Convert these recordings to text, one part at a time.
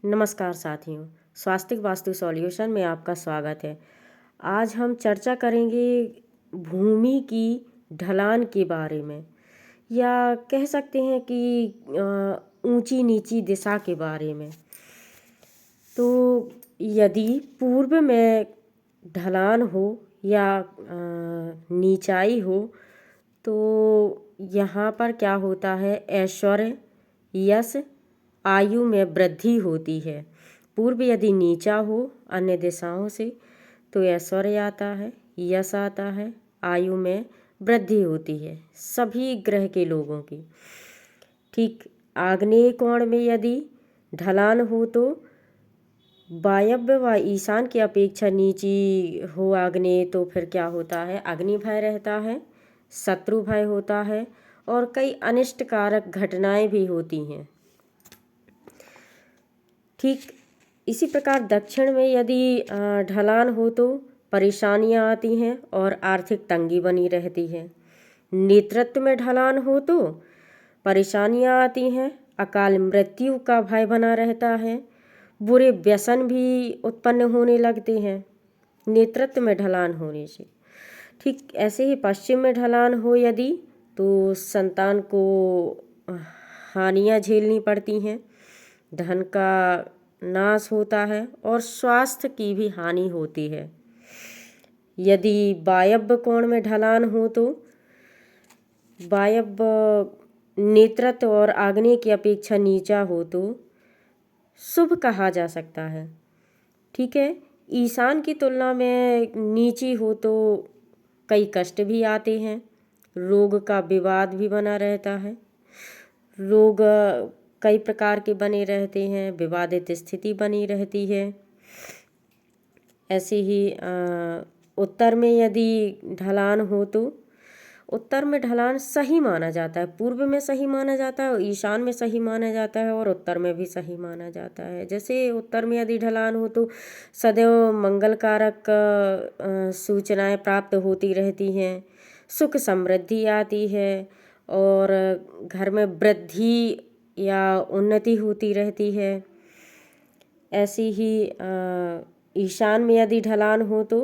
नमस्कार साथियों, स्वास्तिक वास्तु सॉल्यूशन में आपका स्वागत है। आज हम चर्चा करेंगे भूमि की ढलान के बारे में, या कह सकते हैं कि ऊंची नीची दिशा के बारे में। तो यदि पूर्व में ढलान हो या नीचाई हो तो यहाँ पर क्या होता है, ऐश्वर्य, यश, आयु में वृद्धि होती है। पूर्व यदि नीचा हो अन्य दिशाओं से तो ऐश्वर्य आता है, यश आता है, आयु में वृद्धि होती है सभी ग्रह के लोगों की। ठीक आग्नेय कोण में यदि ढलान हो तो वायव्य व ईशान की अपेक्षा नीची हो आग्नेय, तो फिर क्या होता है, अग्नि भय रहता है, शत्रु भय होता है और कई अनिष्टकारक घटनाएं भी होती हैं। ठीक इसी प्रकार दक्षिण में यदि ढलान हो तो परेशानियां आती हैं और आर्थिक तंगी बनी रहती है। नेतृत्व में ढलान हो तो परेशानियां आती हैं, अकाल मृत्यु का भय बना रहता है, बुरे व्यसन भी उत्पन्न होने लगते हैं नेतृत्व में ढलान होने से। ठीक ऐसे ही पश्चिम में ढलान हो यदि तो संतान को हानियां झेलनी पड़ती हैं, धन का नाश होता है और स्वास्थ्य की भी हानि होती है। यदि वायव्य कोण में ढलान हो तो वायव्य नेतृत्व और आग्नेय की अपेक्षा नीचा हो तो शुभ कहा जा सकता है। ठीक है, ईशान की तुलना में नीची हो तो कई कष्ट भी आते हैं, रोग का विवाद भी बना रहता है, रोग कई प्रकार के बने रहते हैं, विवादित स्थिति बनी रहती है। ऐसे ही उत्तर में यदि ढलान हो तो उत्तर में ढलान सही माना जाता है, पूर्व में सही माना जाता है, ईशान में सही माना जाता है और उत्तर में भी सही माना जाता है। जैसे उत्तर में यदि ढलान हो तो सदैव मंगलकारक सूचनाएं प्राप्त होती रहती हैं, सुख समृद्धि आती है और घर में वृद्धि या उन्नति होती रहती है। ऐसी ही ईशान में यदि ढलान हो तो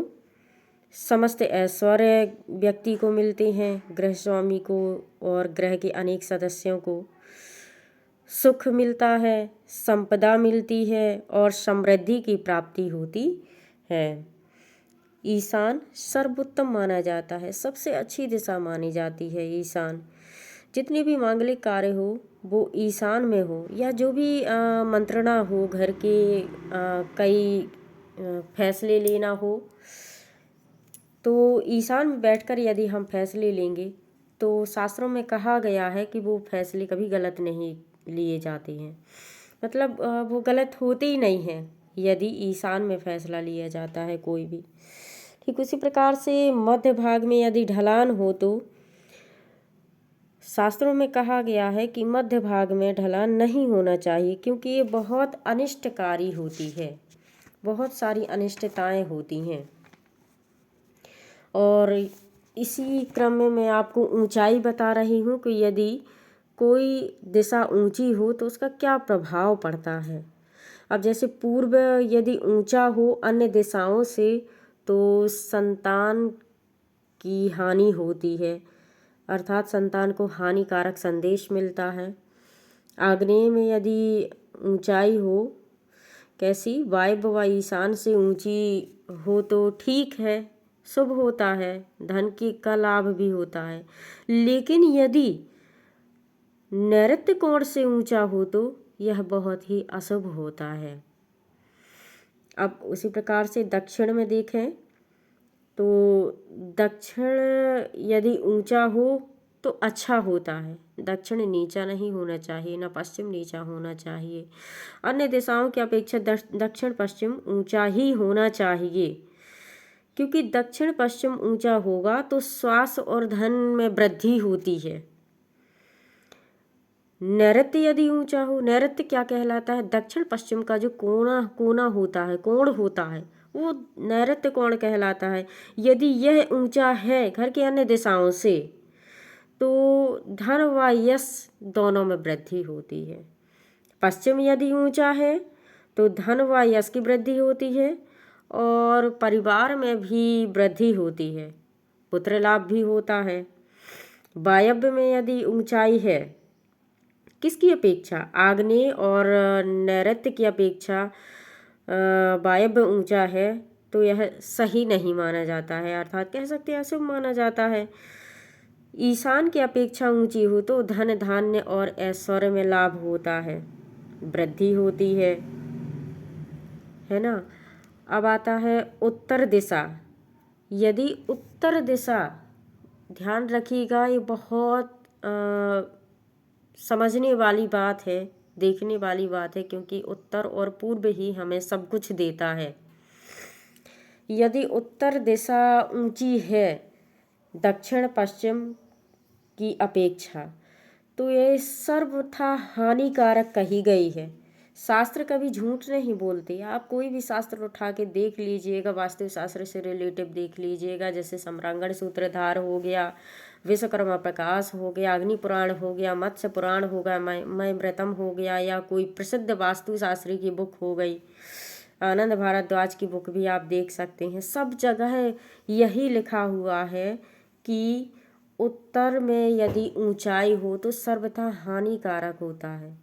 समस्त ऐश्वर्य व्यक्ति को मिलते हैं, गृह स्वामी को और ग्रह के अनेक सदस्यों को सुख मिलता है, संपदा मिलती है और समृद्धि की प्राप्ति होती है। ईशान सर्वोत्तम माना जाता है, सबसे अच्छी दिशा मानी जाती है ईशान। जितने भी मांगलिक कार्य हो वो ईशान में हो, या जो भी मंत्रणा हो, घर के कई फैसले लेना हो तो ईशान में बैठकर यदि हम फैसले लेंगे तो शास्त्रों में कहा गया है कि वो फैसले कभी गलत नहीं लिए जाते हैं, मतलब वो गलत होते ही नहीं हैं यदि ईशान में फैसला लिया जाता है कोई भी। ठीक उसी प्रकार से मध्य भाग में यदि ढलान हो तो शास्त्रों में कहा गया है कि मध्य भाग में ढलान नहीं होना चाहिए, क्योंकि ये बहुत अनिष्टकारी होती है, बहुत सारी अनिष्टताएं होती हैं। और इसी क्रम में मैं आपको ऊंचाई बता रही हूँ कि यदि कोई दिशा ऊंची हो तो उसका क्या प्रभाव पड़ता है। अब जैसे पूर्व यदि ऊंचा हो अन्य दिशाओं से तो संतान की हानि होती है, अर्थात संतान को हानिकारक संदेश मिलता है। आग्नेय में यदि ऊंचाई हो, कैसी, वायव्य व ईशान से ऊंची हो तो ठीक है, शुभ होता है, धन की का लाभ भी होता है। लेकिन यदि नैऋत्य कोण से ऊंचा हो तो यह बहुत ही अशुभ होता है। अब उसी प्रकार से दक्षिण में देखें तो दक्षिण यदि ऊंचा हो तो अच्छा होता है, दक्षिण नीचा नहीं होना चाहिए, ना पश्चिम नीचा होना चाहिए। अन्य दिशाओं की अपेक्षा दक्षिण पश्चिम ऊंचा ही होना चाहिए, क्योंकि दक्षिण पश्चिम ऊंचा होगा तो स्वास्थ्य और धन में वृद्धि होती है। नैऋत्य यदि ऊंचा हो, नैऋत्य क्या कहलाता है, दक्षिण पश्चिम का जो कोना होता है, कोण होता है, वो नैऋत्य कोण कहलाता है। यदि यह ऊंचा है घर के अन्य दिशाओं से तो धन व यश दोनों में वृद्धि होती है। पश्चिम यदि ऊंचा है तो धन व यश की वृद्धि होती है और परिवार में भी वृद्धि होती है, पुत्र लाभ भी होता है। वायव्य में यदि ऊंचाई है, किसकी अपेक्षा? आग्नेय और नैऋत्य की अपेक्षा वायव्य ऊंचा है तो यह सही नहीं माना जाता है, अर्थात कह सकते हैं अशुभ माना जाता है। ईशान की अपेक्षा ऊंची हो तो धन धान्य और ऐश्वर्य में लाभ होता है, वृद्धि होती है ना। अब आता है उत्तर दिशा। यदि उत्तर दिशा, ध्यान रखिएगा ये बहुत समझने वाली बात है, देखने वाली बात है, क्योंकि उत्तर और पूर्व ही हमें सब कुछ देता है। यदि उत्तर दिशा ऊंची है दक्षिण पश्चिम की अपेक्षा तो ये सर्वथा हानिकारक कही गई है। शास्त्र कभी झूठ नहीं बोलते। आप कोई भी शास्त्र उठा के देख लीजिएगा, वास्तु शास्त्र से रिलेटिव देख लीजिएगा, जैसे सम्रांगण सूत्रधार हो गया, विश्वकर्मा प्रकाश हो गया, अग्नि पुराण हो गया, मत्स्य पुराण हो गया, मयव्रतम हो गया, या कोई प्रसिद्ध वास्तु शास्त्री की बुक हो गई, आनंद भारद्वाज की बुक भी आप देख सकते हैं। सब जगह यही लिखा हुआ है कि उत्तर में यदि ऊंचाई हो तो सर्वथा हानिकारक होता है।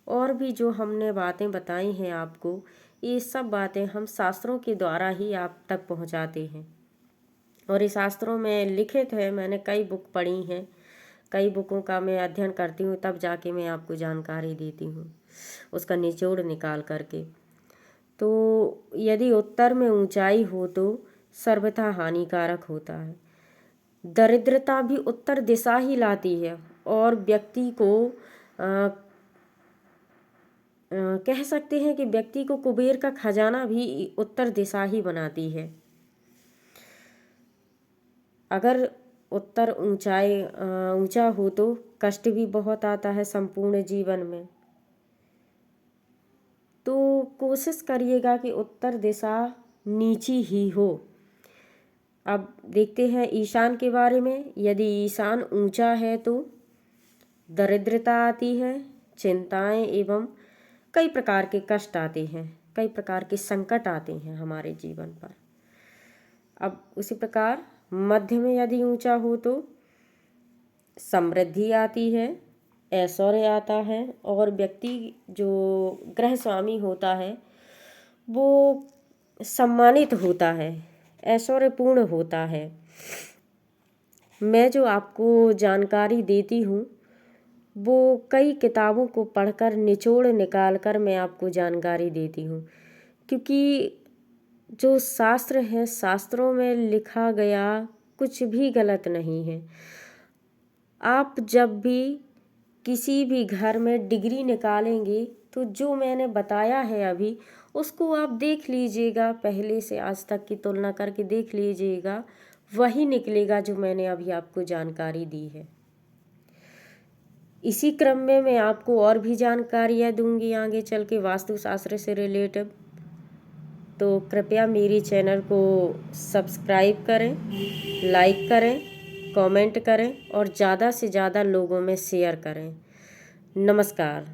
और भी जो हमने बातें बताई हैं आपको, ये सब बातें हम शास्त्रों के द्वारा ही आप तक पहुंचाते हैं, और ये शास्त्रों में लिखित है। मैंने कई बुक पढ़ी हैं, कई बुकों का मैं अध्ययन करती हूँ, तब जाके मैं आपको जानकारी देती हूँ उसका निचोड़ निकाल करके। तो यदि उत्तर में ऊंचाई हो तो सर्वथा हानिकारक होता है। दरिद्रता भी उत्तर दिशा ही लाती है, और व्यक्ति को कह सकते हैं कि व्यक्ति को कुबेर का खजाना भी उत्तर दिशा ही बनाती है। अगर उत्तर ऊंचा हो तो कष्ट भी बहुत आता है संपूर्ण जीवन में। तो कोशिश करिएगा कि उत्तर दिशा नीची ही हो। अब देखते हैं ईशान के बारे में। यदि ईशान ऊंचा है तो दरिद्रता आती है, चिंताएं एवं कई प्रकार के कष्ट आते हैं, कई प्रकार के संकट आते हैं हमारे जीवन पर। अब उसी प्रकार मध्य में यदि ऊंचा हो तो समृद्धि आती है, ऐश्वर्य आता है, और व्यक्ति जो ग्रह स्वामी होता है वो सम्मानित होता है, ऐश्वर्यपूर्ण होता है। मैं जो आपको जानकारी देती हूँ वो कई किताबों को पढ़कर निचोड़ निकाल कर मैं आपको जानकारी देती हूँ, क्योंकि जो शास्त्र है, शास्त्रों में लिखा गया कुछ भी गलत नहीं है। आप जब भी किसी भी घर में डिग्री निकालेंगे तो जो मैंने बताया है अभी, उसको आप देख लीजिएगा, पहले से आज तक की तुलना करके देख लीजिएगा, वही निकलेगा जो मैंने अभी आपको जानकारी दी है। इसी क्रम में मैं आपको और भी जानकारियाँ दूंगी आगे चल के वास्तुशास्त्र से रिलेटिव। तो कृपया मेरी चैनल को सब्सक्राइब करें, लाइक करें, कमेंट करें और ज़्यादा से ज़्यादा लोगों में शेयर करें। नमस्कार।